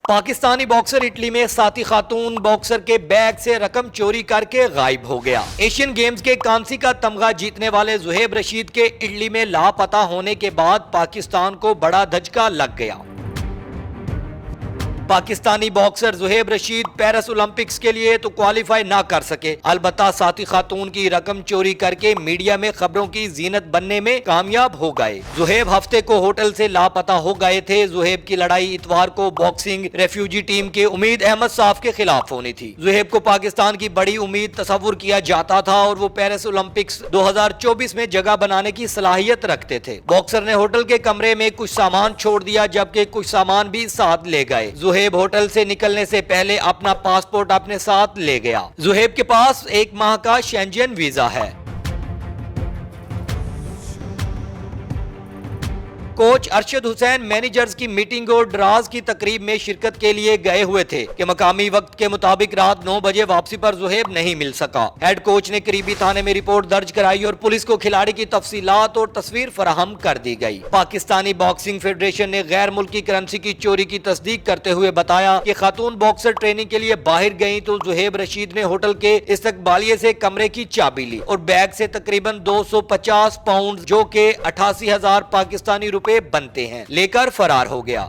Pakistani boxer Italy में साथी खातून boxer के बैग से रकम चोरी करके गायब हो गया। एशियन गेम्स के कांसी का तमगा जीतने वाले जुहेब रशीद के इटली में लापता होने के बाद पाकिस्तान को बड़ा धचका लग गया। Pakistani boxer Zuheb Rashid Paris Olympics के लिए तो क्वालिफाई ना कर सके, अलबत्ता साथी खातून की रकम चोरी करके मीडिया में खबरों की जीनत बनने में कामयाब हो गए। जुहेब हफ्ते को होटल से लापता हो गए थे। जुहेब की लड़ाई इतवार को बॉक्सिंग रेफ्यूजी टीम के उम्मीद अहमद साफ के खिलाफ होनी थी। जुहेब को पाकिस्तान की बड़ी उम्मीद तस्वुर किया जाता था और वो पेरिस ओलंपिक्स 2024 में जगह बनाने की सलाहियत रखते थे। बॉक्सर ने होटल के कमरे में कुछ सामान छोड़ दिया, जबकि कुछ सामान भी साथ ले गए। जुहेब होटल से निकलने से पहले अपना पासपोर्ट अपने साथ ले गया। जुहेब के पास 1 माह का शेंजन वीजा है। कोच अरशद हुसैन मैनेजर्स की मीटिंग और ड्राज की तकरीब में शिरकत के लिए गए हुए थे कि मकामी वक्त के मुताबिक रात 9 बजे वापसी पर जुहेब नहीं मिल सका। हेड कोच ने करीबी थाने में रिपोर्ट दर्ज कराई और पुलिस को खिलाड़ी की तफसीलात और तस्वीर फराहम कर दी गई। पाकिस्तानी बॉक्सिंग फेडरेशन ने गैर मुल्की करेंसी की चोरी की तस्दीक करते हुए बताया कि खातून बॉक्सर ट्रेनिंग के लिए बाहर गयी तो जुहेब रशीद ने होटल के इस्तकबालिये से कमरे की चाबी ली और बैग से तकरीबन 250 पाउंड जो के 88,000 पाकिस्तानी रुपए बनते हैं लेकर फरार हो गया।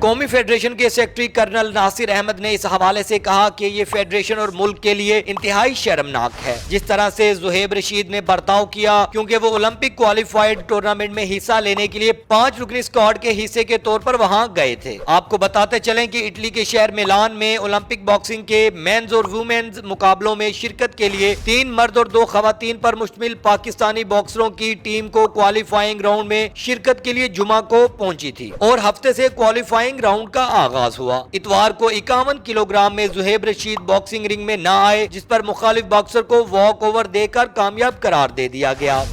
कौमी फेडरेशन के सेक्रेटरी कर्नल नासिर अहमद ने इस हवाले से कहा कि ये फेडरेशन और मुल्क के लिए इंतहाई शर्मनाक है जिस तरह से जुहेब रशीद ने बर्ताव किया, क्योंकि वो ओलंपिक क्वालिफाइड टूर्नामेंट में हिस्सा लेने के लिए 5 रुकनी स्क्वाड के हिस्से के तौर पर वहां गए थे। आपको बताते चलें कि इटली के शहर मिलान में ओलंपिक बॉक्सिंग के मेंस और वुमेन्स मुकाबलों में शिरकत के लिए 3 मर्द और 2 खवातीन पर मुश्तमिल पाकिस्तानी बॉक्सरों की टीम को क्वालिफाइंग राउंड में शिरकत के लिए जुमा को पहुंची थी और हफ्ते से क्वालिफाइंग राउंड का आगाज हुआ। इतवार को 51 किलोग्राम में जुहेब रशीद बॉक्सिंग रिंग में ना आए, जिस पर मुखालिफ बॉक्सर को वॉक ओवर देकर कामयाब करार दे दिया गया।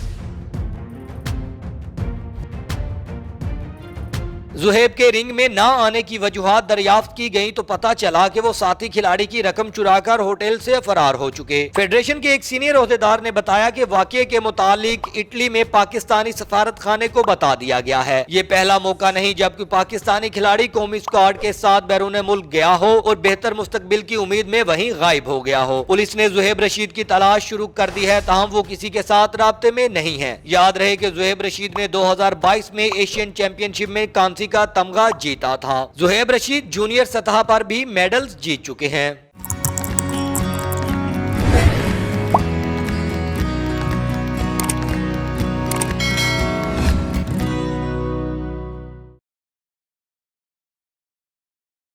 जुहेब के रिंग में ना आने की वजूहात दरियाफ्त की गई तो पता चला कि वो साथी खिलाड़ी की रकम चुराकर होटल से फरार हो चुके। फेडरेशन के एक सीनियर ओहदेदार ने बताया कि वाकये के मुतालिक इटली में पाकिस्तानी सफारत खाने को बता दिया गया है। ये पहला मौका नहीं जबकि पाकिस्तानी खिलाड़ी कौमी स्क्वाड के साथ बैरून मुल्क गया हो और बेहतर मुस्तकबिल की उम्मीद में वहीं गायब हो गया हो। पुलिस ने जुहेब रशीद की तलाश शुरू कर दी है, ताहम वो किसी के साथ राब्ते में नहीं है। याद रहे कि जुहेब रशीद ने 2022 में एशियन चैंपियनशिप में कांसी का तमगा जीता था। जुहेब रशीद जूनियर सतह पर भी मेडल्स जीत चुके हैं।